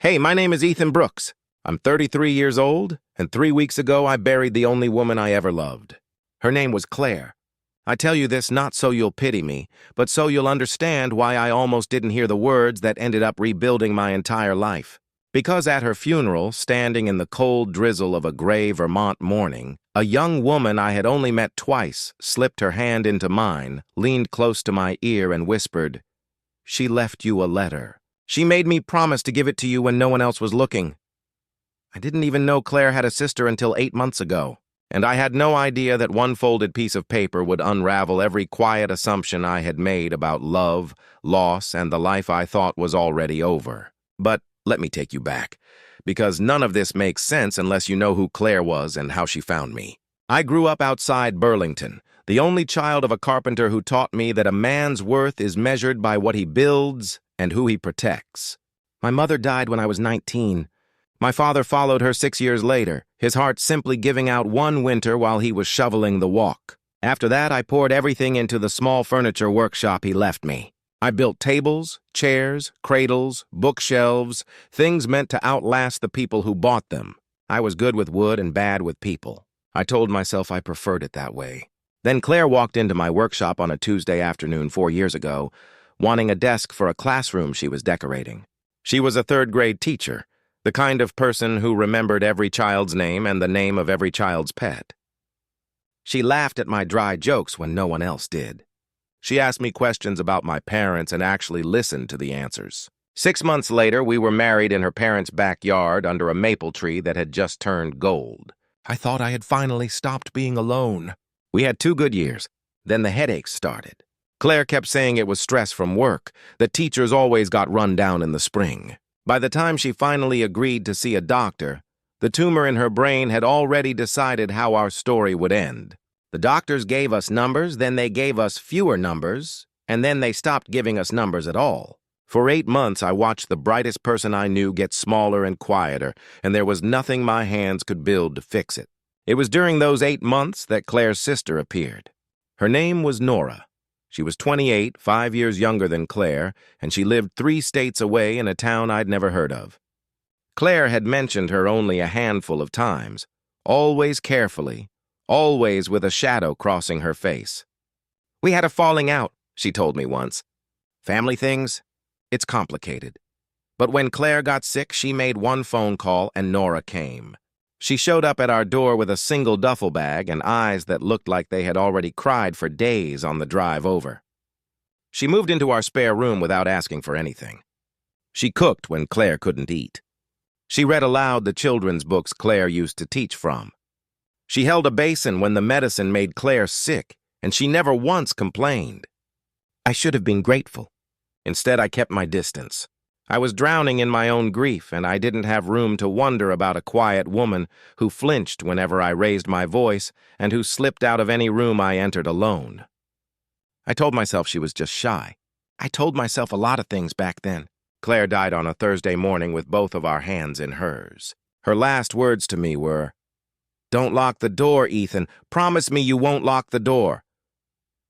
Hey, my name is Ethan Brooks. I'm 33 years old, and 3 weeks ago I buried the only woman I ever loved. Her name was Claire. I tell you this not so you'll pity me, but so you'll understand why I almost didn't hear the words that ended up rebuilding my entire life. Because at her funeral, standing in the cold drizzle of a gray Vermont morning, a young woman I had only met twice slipped her hand into mine, leaned close to my ear, and whispered, "She left you a letter. She made me promise to give it to you when no one else was looking." I didn't even know Claire had a sister until 8 months ago, and I had no idea that one folded piece of paper would unravel every quiet assumption I had made about love, loss, and the life I thought was already over. But let me take you back, because none of this makes sense unless you know who Claire was and how she found me. I grew up outside Burlington, the only child of a carpenter who taught me that a man's worth is measured by what he builds and who he protects. My mother died when I was 19. My father followed her 6 years later, his heart simply giving out one winter while he was shoveling the walk. After that, I poured everything into the small furniture workshop he left me. I built tables, chairs, cradles, bookshelves, things meant to outlast the people who bought them. I was good with wood and bad with people. I told myself I preferred it that way. Then Claire walked into my workshop on a Tuesday afternoon 4 years ago, wanting a desk for a classroom she was decorating. She was a third-grade teacher, the kind of person who remembered every child's name and the name of every child's pet. She laughed at my dry jokes when no one else did. She asked me questions about my parents and actually listened to the answers. 6 months later, we were married in her parents' backyard under a maple tree that had just turned gold. I thought I had finally stopped being alone. We had 2 good years. Then the headaches started. Claire kept saying it was stress from work, that teachers always got run down in the spring. By the time she finally agreed to see a doctor, the tumor in her brain had already decided how our story would end. The doctors gave us numbers, then they gave us fewer numbers, and then they stopped giving us numbers at all. For 8 months, I watched the brightest person I knew get smaller and quieter, and there was nothing my hands could build to fix it. It was during those 8 months that Claire's sister appeared. Her name was Nora. She was 28, 5 years younger than Claire, and she lived 3 states away in a town I'd never heard of. Claire had mentioned her only a handful of times, always carefully, always with a shadow crossing her face. "We had a falling out," she told me once. "Family things? It's complicated." But when Claire got sick, she made one phone call and Nora came. She showed up at our door with a single duffel bag and eyes that looked like they had already cried for days on the drive over. She moved into our spare room without asking for anything. She cooked when Claire couldn't eat. She read aloud the children's books Claire used to teach from. She held a basin when the medicine made Claire sick, and she never once complained. I should have been grateful. Instead, I kept my distance. I was drowning in my own grief, and I didn't have room to wonder about a quiet woman who flinched whenever I raised my voice and who slipped out of any room I entered alone. I told myself she was just shy. I told myself a lot of things back then. Claire died on a Thursday morning with both of our hands in hers. Her last words to me were, "Don't lock the door, Ethan. Promise me you won't lock the door."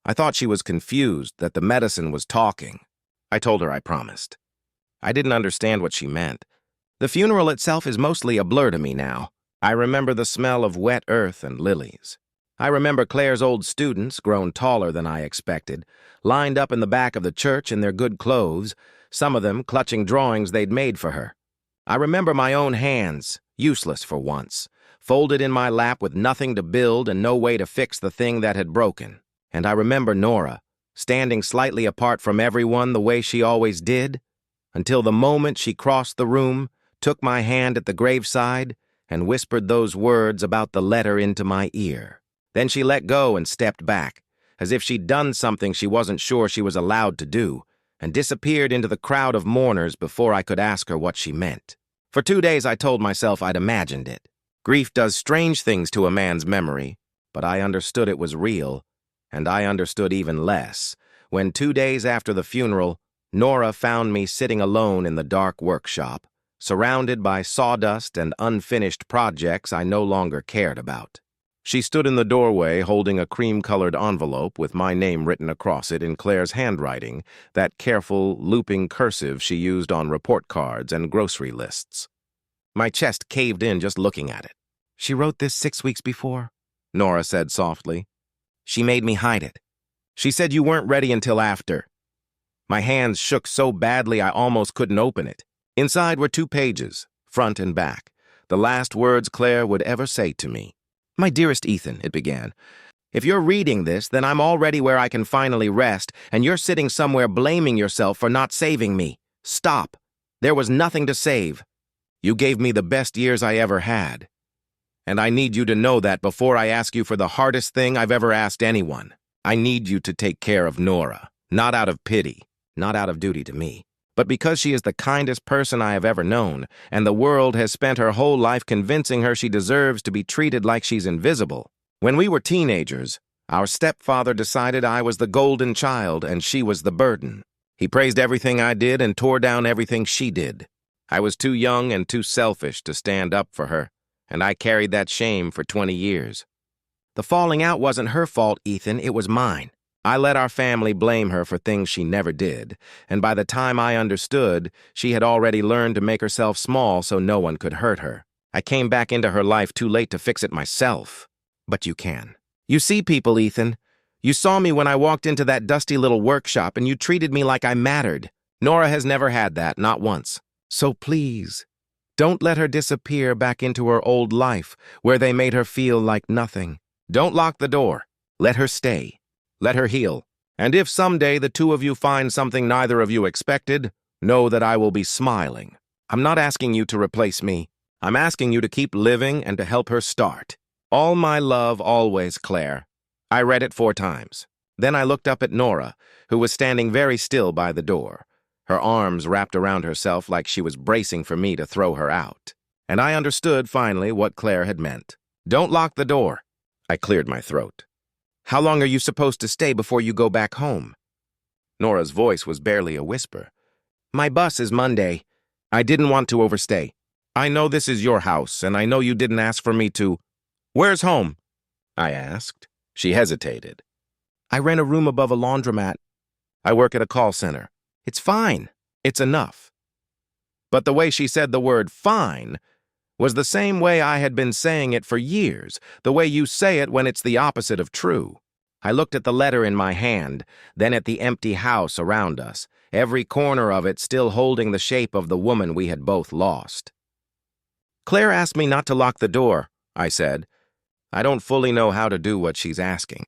I thought she was confused, that the medicine was talking. I told her I promised. I didn't understand what she meant. The funeral itself is mostly a blur to me now. I remember the smell of wet earth and lilies. I remember Claire's old students, grown taller than I expected, lined up in the back of the church in their good clothes, some of them clutching drawings they'd made for her. I remember my own hands, useless for once, folded in my lap with nothing to build and no way to fix the thing that had broken. And I remember Nora, standing slightly apart from everyone the way she always did, until the moment she crossed the room, took my hand at the graveside, and whispered those words about the letter into my ear. Then she let go and stepped back, as if she'd done something she wasn't sure she was allowed to do, and disappeared into the crowd of mourners before I could ask her what she meant. For 2 days I told myself I'd imagined it. Grief does strange things to a man's memory, but I understood it was real, and I understood even less when 2 days after the funeral, Nora found me sitting alone in the dark workshop, surrounded by sawdust and unfinished projects I no longer cared about. She stood in the doorway holding a cream-colored envelope with my name written across it in Claire's handwriting, that careful, looping cursive she used on report cards and grocery lists. My chest caved in just looking at it. "She wrote this 6 weeks before?" Nora said softly. "She made me hide it. She said you weren't ready until after." My hands shook so badly I almost couldn't open it. Inside were 2 pages, front and back, the last words Claire would ever say to me. "My dearest Ethan," it began, "if you're reading this, then I'm already where I can finally rest, and you're sitting somewhere blaming yourself for not saving me. Stop. There was nothing to save. You gave me the best years I ever had. And I need you to know that before I ask you for the hardest thing I've ever asked anyone. I need you to take care of Nora, not out of pity, not out of duty to me, but because she is the kindest person I have ever known, and the world has spent her whole life convincing her she deserves to be treated like she's invisible. When we were teenagers, our stepfather decided I was the golden child and she was the burden. He praised everything I did and tore down everything she did. I was too young and too selfish to stand up for her, and I carried that shame for 20 years. The falling out wasn't her fault, Ethan, it was mine. I let our family blame her for things she never did, and by the time I understood, she had already learned to make herself small so no one could hurt her. I came back into her life too late to fix it myself. But you can. You see people, Ethan. You saw me when I walked into that dusty little workshop and you treated me like I mattered. Nora has never had that, not once. So please, don't let her disappear back into her old life, where they made her feel like nothing. Don't lock the door. Let her stay. Let her heal. And if someday the 2 of you find something neither of you expected, know that I will be smiling. I'm not asking you to replace me. I'm asking you to keep living and to help her start. All my love always, Claire." I read it 4 times. Then I looked up at Nora, who was standing very still by the door, her arms wrapped around herself like she was bracing for me to throw her out. And I understood, finally, what Claire had meant. "Don't lock the door." I cleared my throat. "How long are you supposed to stay before you go back home?" Nora's voice was barely a whisper. "My bus is Monday. I didn't want to overstay. I know this is your house, and I know you didn't ask for me to—" "Where's home?" I asked. She hesitated. "I rent a room above a laundromat. I work at a call center. It's fine. It's enough." But the way she said the word fine was the same way I had been saying it for years, the way you say it when it's the opposite of true. I looked at the letter in my hand, then at the empty house around us, every corner of it still holding the shape of the woman we had both lost. "Claire asked me not to lock the door," I said. "I don't fully know how to do what she's asking,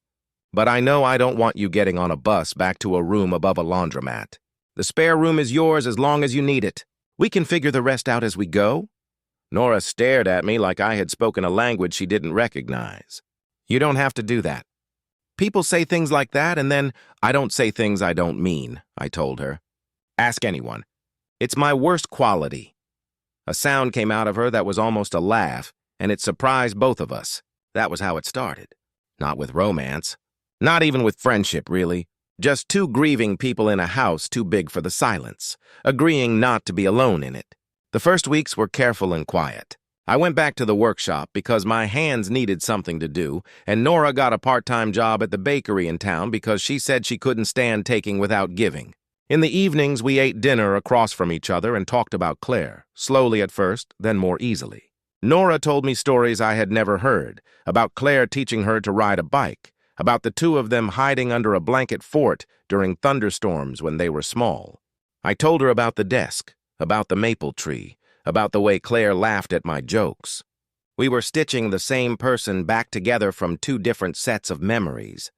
but I know I don't want you getting on a bus back to a room above a laundromat. The spare room is yours as long as you need it. We can figure the rest out as we go." Nora stared at me like I had spoken a language she didn't recognize. "You don't have to do that. People say things like that, and then I don't say things I don't mean," I told her. "Ask anyone. It's my worst quality." A sound came out of her that was almost a laugh, and it surprised both of us. That was how it started. Not with romance. Not even with friendship, really. Just 2 grieving people in a house too big for the silence, agreeing not to be alone in it. The first weeks were careful and quiet. I went back to the workshop because my hands needed something to do, and Nora got a part-time job at the bakery in town because she said she couldn't stand taking without giving. In the evenings, we ate dinner across from each other and talked about Claire, slowly at first, then more easily. Nora told me stories I had never heard, about Claire teaching her to ride a bike, about the 2 of them hiding under a blanket fort during thunderstorms when they were small. I told her about the desk, about the maple tree, about the way Claire laughed at my jokes. We were stitching the same person back together from 2 different sets of memories,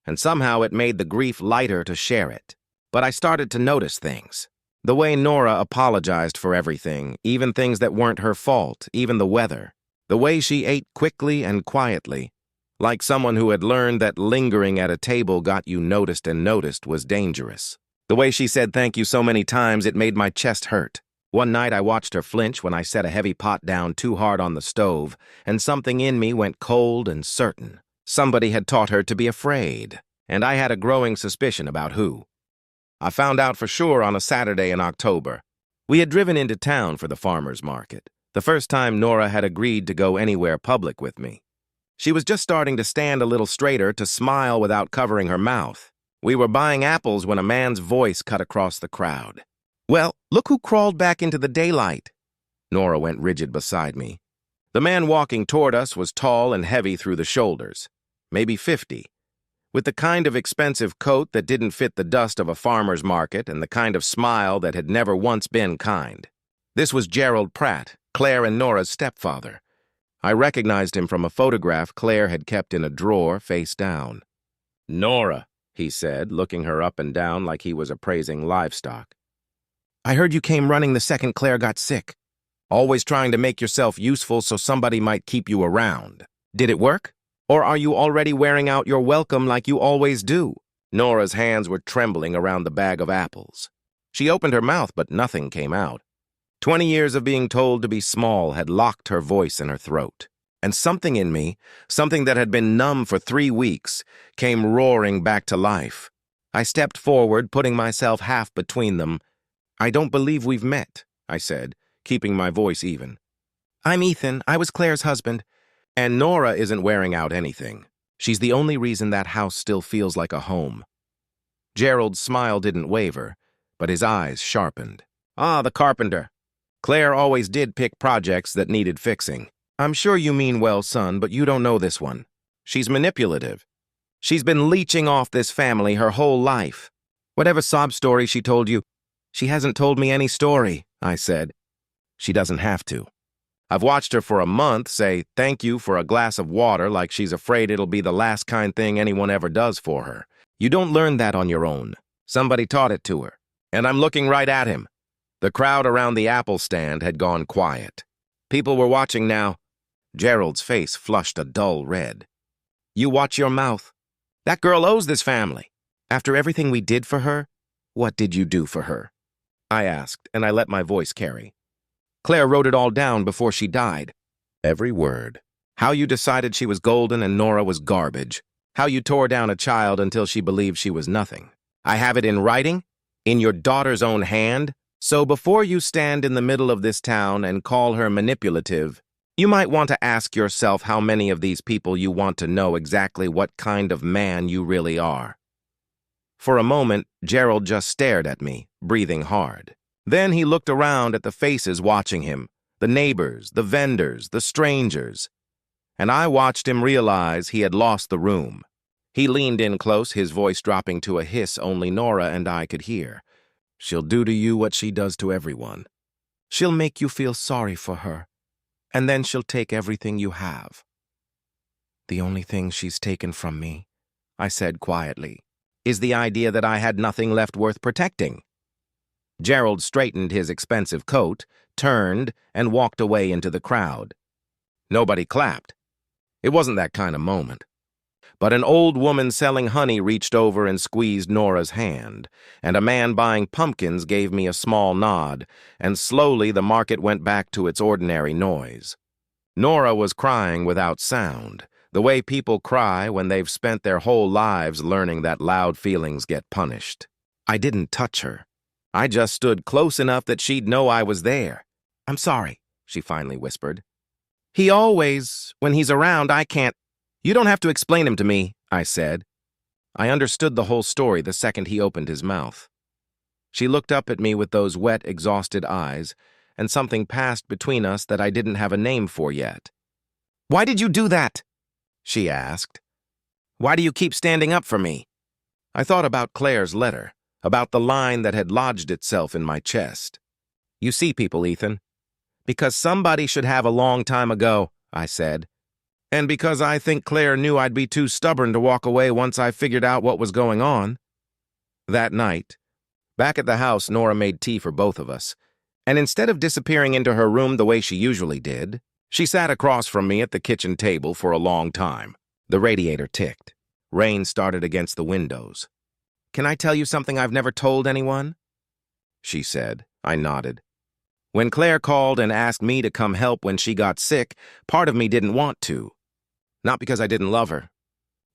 and somehow it made the grief lighter to share it. But I started to notice things. The way Nora apologized for everything, even things that weren't her fault, even the weather. The way she ate quickly and quietly, like someone who had learned that lingering at a table got you noticed and noticed was dangerous. The way she said thank you so many times it made my chest hurt. One night I watched her flinch when I set a heavy pot down too hard on the stove, and something in me went cold and certain. Somebody had taught her to be afraid, and I had a growing suspicion about who. I found out for sure on a Saturday in October. We had driven into town for the farmer's market, the first time Nora had agreed to go anywhere public with me. She was just starting to stand a little straighter to smile without covering her mouth. We were buying apples when a man's voice cut across the crowd. "Well, look who crawled back into the daylight." Nora went rigid beside me. The man walking toward us was tall and heavy through the shoulders, maybe 50, with the kind of expensive coat that didn't fit the dust of a farmer's market and the kind of smile that had never once been kind. This was Gerald Pratt, Claire and Nora's stepfather. I recognized him from a photograph Claire had kept in a drawer face down. "Nora," he said, looking her up and down like he was appraising livestock. "I heard you came running the second Claire got sick. Always trying to make yourself useful so somebody might keep you around. Did it work? Or are you already wearing out your welcome like you always do?" Nora's hands were trembling around the bag of apples. She opened her mouth, but nothing came out. 20 years of being told to be small had locked her voice in her throat. And something in me, something that had been numb for 3 weeks, came roaring back to life. I stepped forward, putting myself half between them. "I don't believe we've met," I said, keeping my voice even. "I'm Ethan. I was Claire's husband. And Nora isn't wearing out anything. She's the only reason that house still feels like a home." Gerald's smile didn't waver, but his eyes sharpened. "Ah, the carpenter. Claire always did pick projects that needed fixing. I'm sure you mean well, son, but you don't know this one. She's manipulative. She's been leeching off this family her whole life. Whatever sob story she told you, she hasn't told me any story," I said. "She doesn't have to. I've watched her for a month say thank you for a glass of water like she's afraid it'll be the last kind thing anyone ever does for her. You don't learn that on your own. Somebody taught it to her. And I'm looking right at him." The crowd around the apple stand had gone quiet. People were watching now. Gerald's face flushed a dull red. "You watch your mouth. That girl owes this family. After everything we did for her, what did you do for her?" I asked, and I let my voice carry. "Claire wrote it all down before she died. Every word. How you decided she was golden and Nora was garbage. How you tore down a child until she believed she was nothing. I have it in writing, in your daughter's own hand. So before you stand in the middle of this town and call her manipulative, you might want to ask yourself how many of these people you want to know exactly what kind of man you really are." For a moment, Gerald just stared at me, breathing hard. Then he looked around at the faces watching him, the neighbors, the vendors, the strangers. And I watched him realize he had lost the room. He leaned in close, his voice dropping to a hiss only Nora and I could hear. "She'll do to you what she does to everyone. She'll make you feel sorry for her, and then she'll take everything you have." "The only thing she's taken from me," I said quietly, "is the idea that I had nothing left worth protecting." Gerald straightened his expensive coat, turned, and walked away into the crowd. Nobody clapped. It wasn't that kind of moment. But an old woman selling honey reached over and squeezed Nora's hand, and a man buying pumpkins gave me a small nod, and slowly the market went back to its ordinary noise. Nora was crying without sound, the way people cry when they've spent their whole lives learning that loud feelings get punished. I didn't touch her. I just stood close enough that she'd know I was there. "I'm sorry," she finally whispered. "He always, when he's around, I can't—" "You don't have to explain him to me," I said. I understood the whole story the second he opened his mouth. She looked up at me with those wet, exhausted eyes, and something passed between us that I didn't have a name for yet. "Why did you do that?" she asked. "Why do you keep standing up for me?" I thought about Claire's letter, about the line that had lodged itself in my chest. "You see people, Ethan. Because somebody should have a long time ago," I said. "And because I think Claire knew I'd be too stubborn to walk away once I figured out what was going on." That night, back at the house, Nora made tea for both of us, and instead of disappearing into her room the way she usually did, she sat across from me at the kitchen table for a long time. The radiator ticked. Rain started against the windows. "Can I tell you something I've never told anyone?" she said. I nodded. "When Claire called and asked me to come help when she got sick, part of me didn't want to. Not because I didn't love her.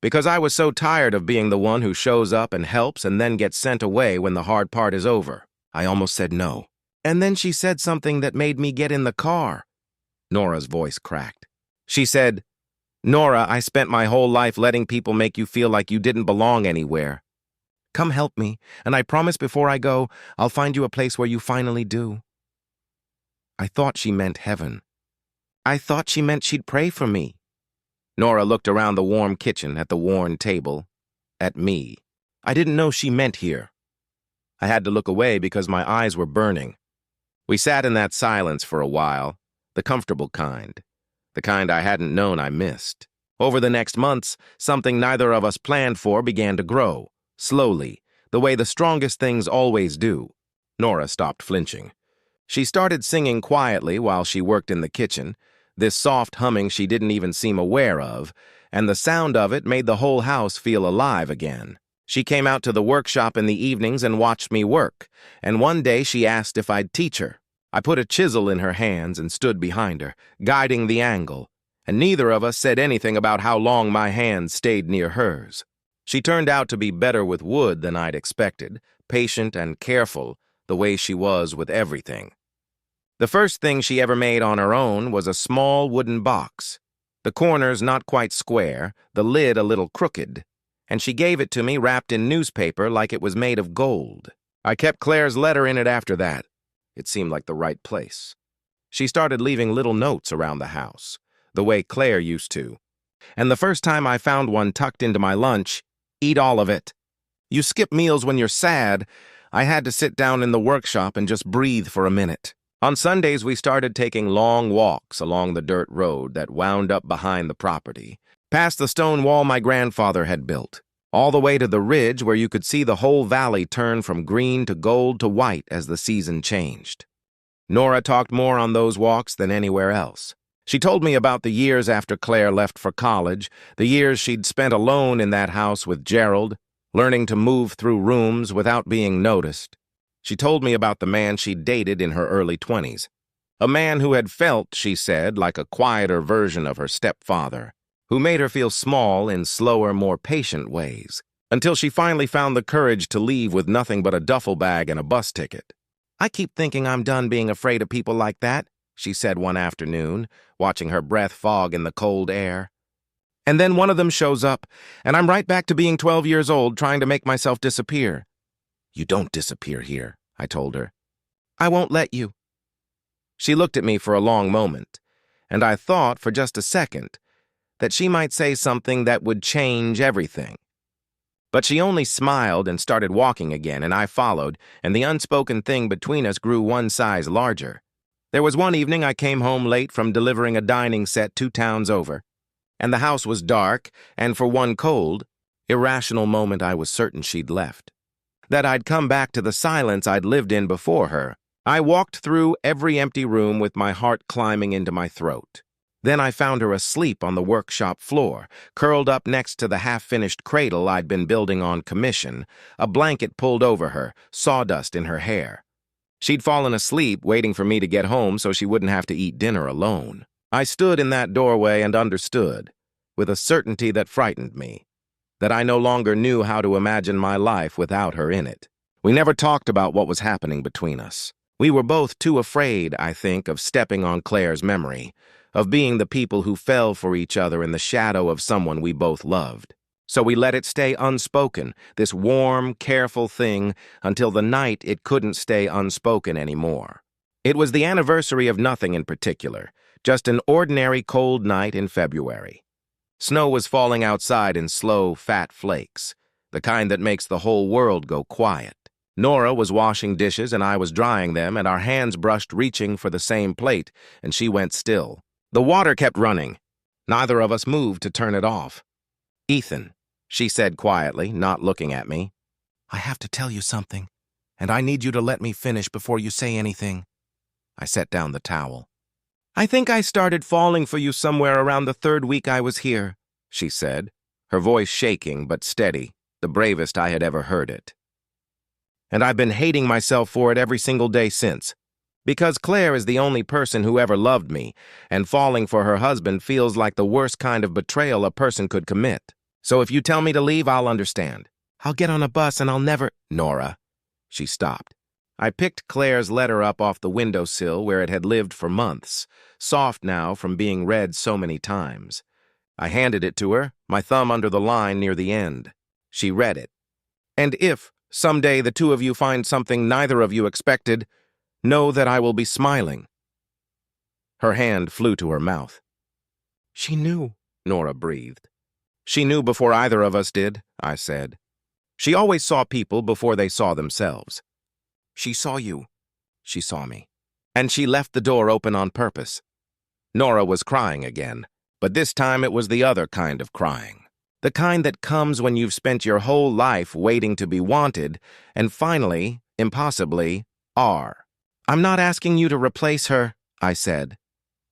Because I was so tired of being the one who shows up and helps and then gets sent away when the hard part is over. I almost said no. And then she said something that made me get in the car." Nora's voice cracked. She said, Nora, I spent my whole life letting people make you feel like you didn't belong anywhere. Come help me, and I promise before I go, I'll find you a place where you finally do. I thought she meant heaven. I thought she meant she'd pray for me. Nora looked around the warm kitchen at the worn table, at me. I didn't know she meant here. I had to look away because my eyes were burning. We sat in that silence for a while, the comfortable kind, the kind I hadn't known I missed. Over the next months, something neither of us planned for began to grow, slowly, the way the strongest things always do. Nora stopped flinching. She started singing quietly while she worked in the kitchen, this soft humming she didn't even seem aware of, and the sound of it made the whole house feel alive again. She came out to the workshop in the evenings and watched me work, and one day she asked if I'd teach her. I put a chisel in her hands and stood behind her, guiding the angle, and neither of us said anything about how long my hands stayed near hers. She turned out to be better with wood than I'd expected, patient and careful, the way she was with everything. The first thing she ever made on her own was a small wooden box, the corners not quite square, the lid a little crooked, and she gave it to me wrapped in newspaper like it was made of gold. I kept Claire's letter in it after that. It seemed like the right place. She started leaving little notes around the house, the way Claire used to. And the first time I found one tucked into my lunch, eat all of it. You skip meals when you're sad. I had to sit down in the workshop and just breathe for a minute. On Sundays, we started taking long walks along the dirt road that wound up behind the property, past the stone wall my grandfather had built, all the way to the ridge where you could see the whole valley turn from green to gold to white as the season changed. Nora talked more on those walks than anywhere else. She told me about the years after Claire left for college, the years she'd spent alone in that house with Gerald, learning to move through rooms without being noticed. She told me about the man she'd dated in her early 20s, a man who had felt, she said, like a quieter version of her stepfather, who made her feel small in slower, more patient ways, until she finally found the courage to leave with nothing but a duffel bag and a bus ticket. I keep thinking I'm done being afraid of people like that, she said one afternoon, watching her breath fog in the cold air. And then one of them shows up, and I'm right back to being 12 years old trying to make myself disappear. You don't disappear here, I told her. I won't let you. She looked at me for a long moment, and I thought for just a second that she might say something that would change everything. But she only smiled and started walking again, and I followed, and the unspoken thing between us grew one size larger. There was one evening I came home late from delivering a dining set 2 towns over, and the house was dark, and for one cold, irrational moment I was certain she'd left. That I'd come back to the silence I'd lived in before her. I walked through every empty room with my heart climbing into my throat. Then I found her asleep on the workshop floor, curled up next to the half-finished cradle I'd been building on commission, a blanket pulled over her, sawdust in her hair. She'd fallen asleep, waiting for me to get home so she wouldn't have to eat dinner alone. I stood in that doorway and understood, with a certainty that frightened me, that I no longer knew how to imagine my life without her in it. We never talked about what was happening between us. We were both too afraid, I think, of stepping on Claire's memory, of being the people who fell for each other in the shadow of someone we both loved. So we let it stay unspoken, this warm, careful thing, until the night it couldn't stay unspoken anymore. It was the anniversary of nothing in particular, just an ordinary cold night in February. Snow was falling outside in slow, fat flakes, the kind that makes the whole world go quiet. Nora was washing dishes and I was drying them, and our hands brushed reaching for the same plate, and she went still. The water kept running. Neither of us moved to turn it off. Ethan, she said quietly, not looking at me. I have to tell you something, and I need you to let me finish before you say anything. I set down the towel. I think I started falling for you somewhere around the 3rd week I was here, she said, her voice shaking but steady, the bravest I had ever heard it. And I've been hating myself for it every single day since. Because Claire is the only person who ever loved me, and falling for her husband feels like the worst kind of betrayal a person could commit. So if you tell me to leave, I'll understand. I'll get on a bus and I'll never— Nora. She stopped. I picked Claire's letter up off the windowsill where it had lived for months, soft now from being read so many times. I handed it to her, my thumb under the line near the end. She read it. "And if, someday, the two of you find something neither of you expected, know that I will be smiling." Her hand flew to her mouth. "She knew," Nora breathed. "She knew before either of us did," I said. "She always saw people before they saw themselves. She saw you. She saw me. And she left the door open on purpose." Nora was crying again, but this time it was the other kind of crying. The kind that comes when you've spent your whole life waiting to be wanted, and finally, impossibly, are. "I'm not asking you to replace her," I said,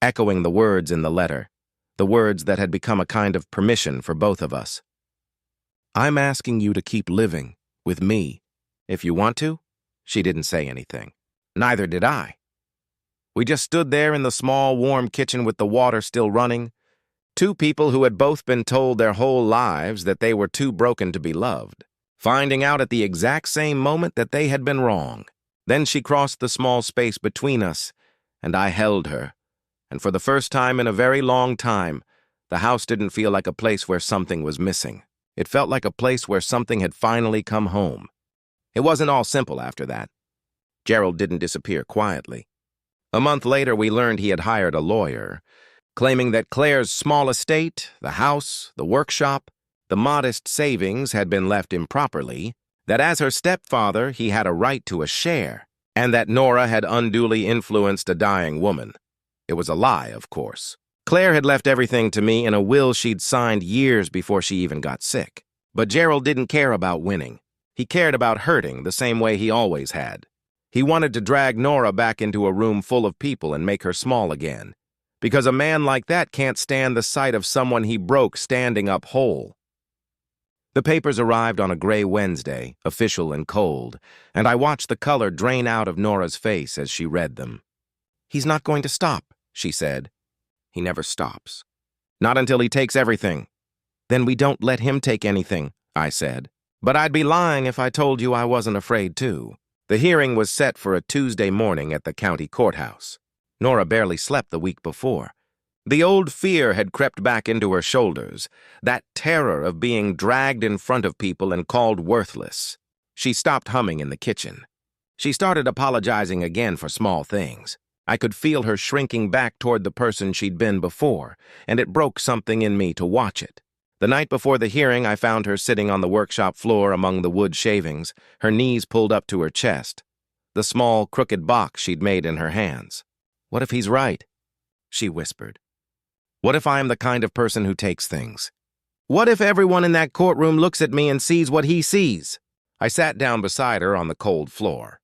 echoing the words in the letter, the words that had become a kind of permission for both of us. "I'm asking you to keep living, with me. If you want to." She didn't say anything. Neither did I. We just stood there in the small, warm kitchen with the water still running, two people who had both been told their whole lives that they were too broken to be loved, finding out at the exact same moment that they had been wrong. Then she crossed the small space between us, and I held her. And for the first time in a very long time, the house didn't feel like a place where something was missing. It felt like a place where something had finally come home. It wasn't all simple after that. Gerald didn't disappear quietly. A month later, we learned he had hired a lawyer, claiming that Claire's small estate, the house, the workshop, the modest savings had been left improperly, that as her stepfather he had a right to a share, and that Nora had unduly influenced a dying woman. It was a lie, of course. Claire had left everything to me in a will she'd signed years before she even got sick. But Gerald didn't care about winning. He cared about hurting the same way he always had. He wanted to drag Nora back into a room full of people and make her small again, because a man like that can't stand the sight of someone he broke standing up whole. The papers arrived on a gray Wednesday, official and cold, and I watched the color drain out of Nora's face as she read them. "He's not going to stop," she said. "He never stops. Not until he takes everything." "Then we don't let him take anything," I said. But I'd be lying if I told you I wasn't afraid too. The hearing was set for a Tuesday morning at the county courthouse. Nora barely slept the week before. The old fear had crept back into her shoulders, that terror of being dragged in front of people and called worthless. She stopped humming in the kitchen. She started apologizing again for small things. I could feel her shrinking back toward the person she'd been before, and it broke something in me to watch it. The night before the hearing, I found her sitting on the workshop floor among the wood shavings, her knees pulled up to her chest, the small, crooked box she'd made in her hands. "What if he's right?" she whispered. "What if I am the kind of person who takes things? What if everyone in that courtroom looks at me and sees what he sees?" I sat down beside her on the cold floor.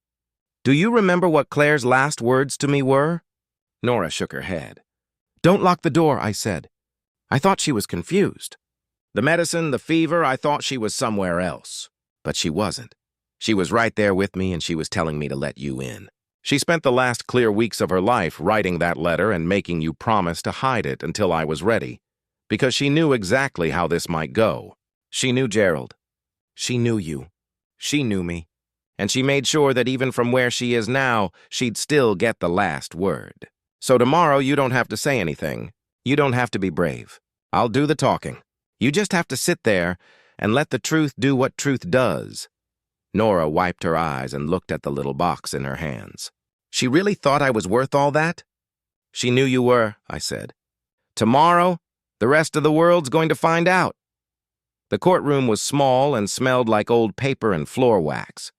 "Do you remember what Claire's last words to me were?" Nora shook her head. "Don't lock the door," I said. I thought she was confused. The medicine, the fever, I thought she was somewhere else. But she wasn't. She was right there with me, and she was telling me to let you in. She spent the last clear weeks of her life writing that letter and making you promise to hide it until I was ready, because she knew exactly how this might go. She knew Gerald. She knew you. She knew me. And she made sure that even from where she is now, she'd still get the last word. So tomorrow, you don't have to say anything. You don't have to be brave. I'll do the talking. You just have to sit there and let the truth do what truth does." Nora wiped her eyes and looked at the little box in her hands. "She really thought I was worth all that?" "She knew you were," I said. "Tomorrow, the rest of the world's going to find out." The courtroom was small and smelled like old paper and floor wax.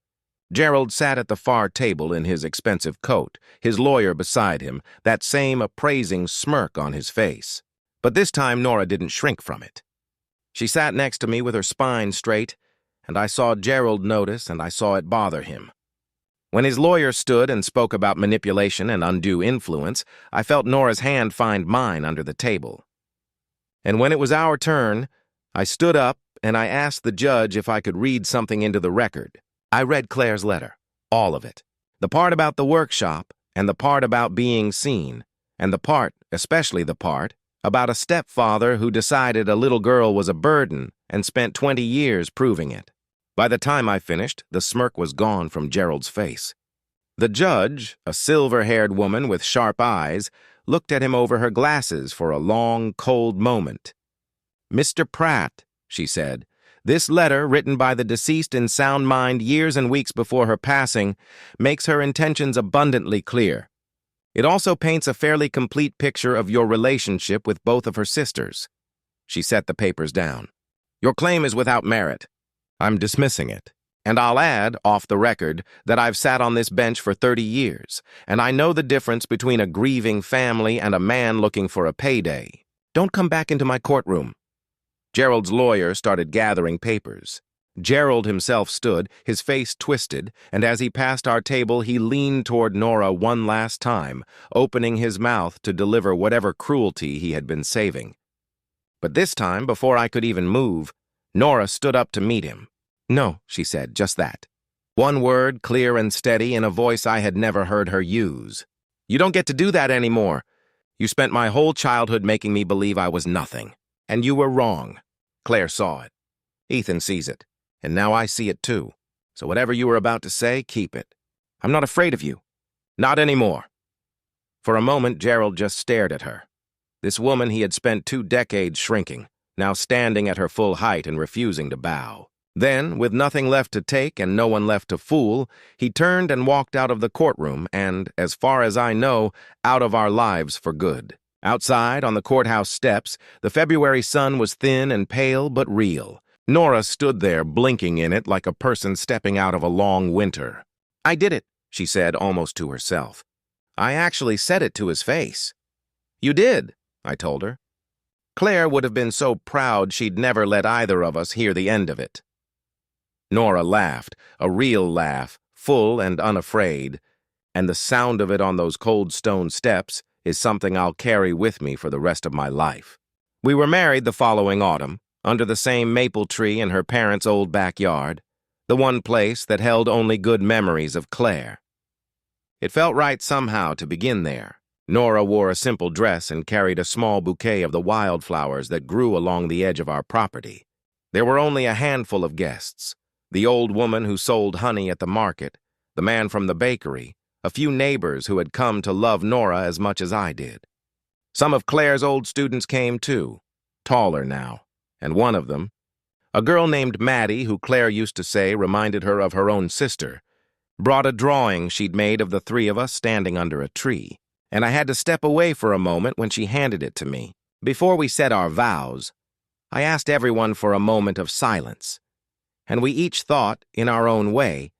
Gerald sat at the far table in his expensive coat, his lawyer beside him, that same appraising smirk on his face. But this time Nora didn't shrink from it. She sat next to me with her spine straight, and I saw Gerald notice, and I saw it bother him. When his lawyer stood and spoke about manipulation and undue influence, I felt Nora's hand find mine under the table. And when it was our turn, I stood up and I asked the judge if I could read something into the record. I read Claire's letter, all of it. The part about the workshop, and the part about being seen, and the part, especially the part, about a stepfather who decided a little girl was a burden and spent 20 years proving it. By the time I finished, the smirk was gone from Gerald's face. The judge, a silver-haired woman with sharp eyes, looked at him over her glasses for a long, cold moment. "Mr. Pratt," she said, "this letter, written by the deceased in sound mind years and weeks before her passing, makes her intentions abundantly clear. It also paints a fairly complete picture of your relationship with both of her sisters." She set the papers down. "Your claim is without merit. I'm dismissing it. And I'll add, off the record, that I've sat on this bench for 30 years, and I know the difference between a grieving family and a man looking for a payday. Don't come back into my courtroom." Gerald's lawyer started gathering papers. Gerald himself stood, his face twisted, and as he passed our table, he leaned toward Nora one last time, opening his mouth to deliver whatever cruelty he had been saving. But this time, before I could even move, Nora stood up to meet him. "No," she said, "just that." One word, clear and steady, in a voice I had never heard her use. "You don't get to do that anymore. You spent my whole childhood making me believe I was nothing. And you were wrong." Claire saw it. Ethan sees it. And now I see it too. So whatever you were about to say, keep it. I'm not afraid of you. Not anymore. For a moment, Gerald just stared at her. This woman he had spent 2 decades shrinking, now standing at her full height and refusing to bow. Then, with nothing left to take and no one left to fool, he turned and walked out of the courtroom and, as far as I know, out of our lives for good. Outside, on the courthouse steps, the February sun was thin and pale but real. Nora stood there, blinking in it like a person stepping out of a long winter. "I did it," she said, almost to herself. "I actually said it to his face." "You did," I told her. Claire would have been so proud she'd never let either of us hear the end of it. Nora laughed, a real laugh, full and unafraid, and the sound of it on those cold stone steps is something I'll carry with me for the rest of my life. We were married the following autumn, under the same maple tree in her parents' old backyard, the one place that held only good memories of Claire. It felt right somehow to begin there. Nora wore a simple dress and carried a small bouquet of the wildflowers that grew along the edge of our property. There were only a handful of guests: the old woman who sold honey at the market, the man from the bakery, a few neighbors who had come to love Nora as much as I did. Some of Claire's old students came too, taller now, and one of them, a girl named Maddie, who Claire used to say reminded her of her own sister, brought a drawing she'd made of the 3 of us standing under a tree, and I had to step away for a moment when she handed it to me. Before we said our vows, I asked everyone for a moment of silence, and we each thought, in our own way,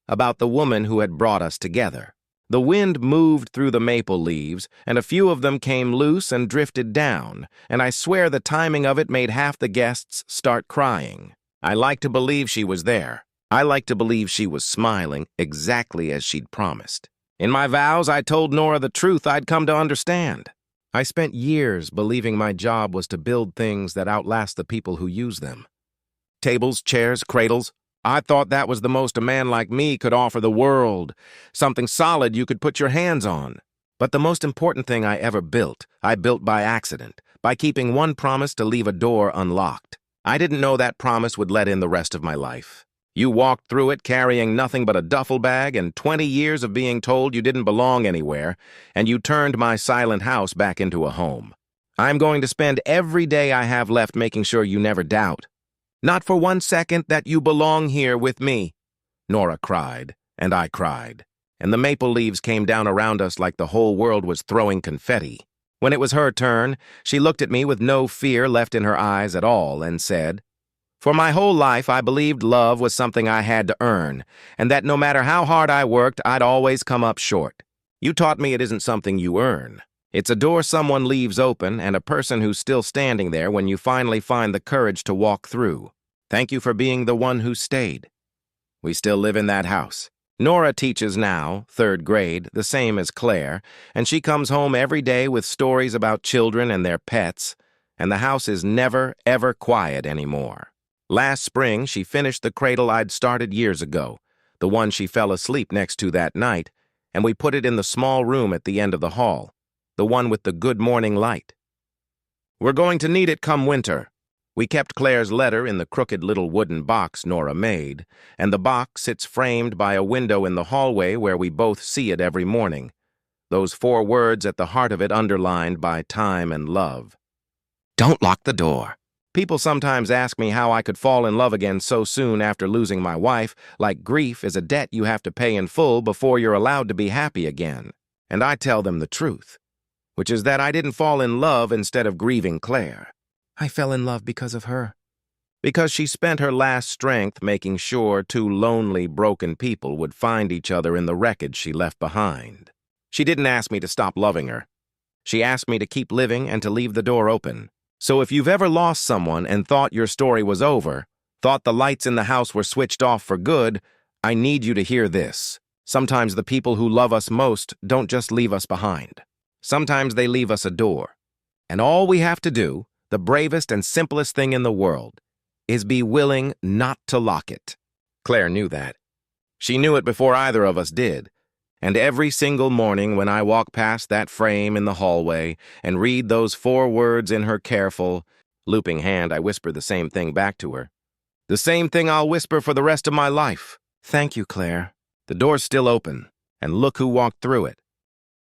about the woman who had brought us together. The wind moved through the maple leaves, and a few of them came loose and drifted down, and I swear the timing of it made half the guests start crying. I like to believe she was there. I like to believe she was smiling exactly as she'd promised. In my vows, I told Nora the truth I'd come to understand. I spent years believing my job was to build things that outlast the people who use them. Tables, chairs, cradles. I thought that was the most a man like me could offer the world, something solid you could put your hands on. But the most important thing I ever built, I built by accident, by keeping one promise to leave a door unlocked. I didn't know that promise would let in the rest of my life. You walked through it carrying nothing but a duffel bag and 20 years of being told you didn't belong anywhere, and you turned my silent house back into a home. I'm going to spend every day I have left making sure you never doubt. Not for 1 second that you belong here with me." Nora cried, and I cried, and the maple leaves came down around us like the whole world was throwing confetti. When it was her turn, she looked at me with no fear left in her eyes at all and said, "For my whole life, I believed love was something I had to earn, and that no matter how hard I worked, I'd always come up short. You taught me it isn't something you earn. It's a door someone leaves open and a person who's still standing there when you finally find the courage to walk through. Thank you for being the one who stayed." We still live in that house. Nora teaches now, 3rd grade, the same as Claire, and she comes home every day with stories about children and their pets, and the house is never, ever quiet anymore. Last spring, she finished the cradle I'd started years ago, the one she fell asleep next to that night, and we put it in the small room at the end of the hall, the one with the good morning light. We're going to need it come winter. We kept Claire's letter in the crooked little wooden box Nora made, and the box sits framed by a window in the hallway where we both see it every morning, those 4 words at the heart of it underlined by time and love. "Don't lock the door." People sometimes ask me how I could fall in love again so soon after losing my wife, like grief is a debt you have to pay in full before you're allowed to be happy again. And I tell them the truth, which is that I didn't fall in love instead of grieving Claire. I fell in love because of her. Because she spent her last strength making sure two lonely, broken people would find each other in the wreckage she left behind. She didn't ask me to stop loving her. She asked me to keep living and to leave the door open. So if you've ever lost someone and thought your story was over, thought the lights in the house were switched off for good, I need you to hear this. Sometimes the people who love us most don't just leave us behind. Sometimes they leave us a door. And all we have to do, the bravest and simplest thing in the world, is be willing not to lock it. Claire knew that. She knew it before either of us did. And every single morning when I walk past that frame in the hallway and read those 4 words in her careful, looping hand, I whisper the same thing back to her. The same thing I'll whisper for the rest of my life. Thank you, Claire. The door's still open, and look who walked through it.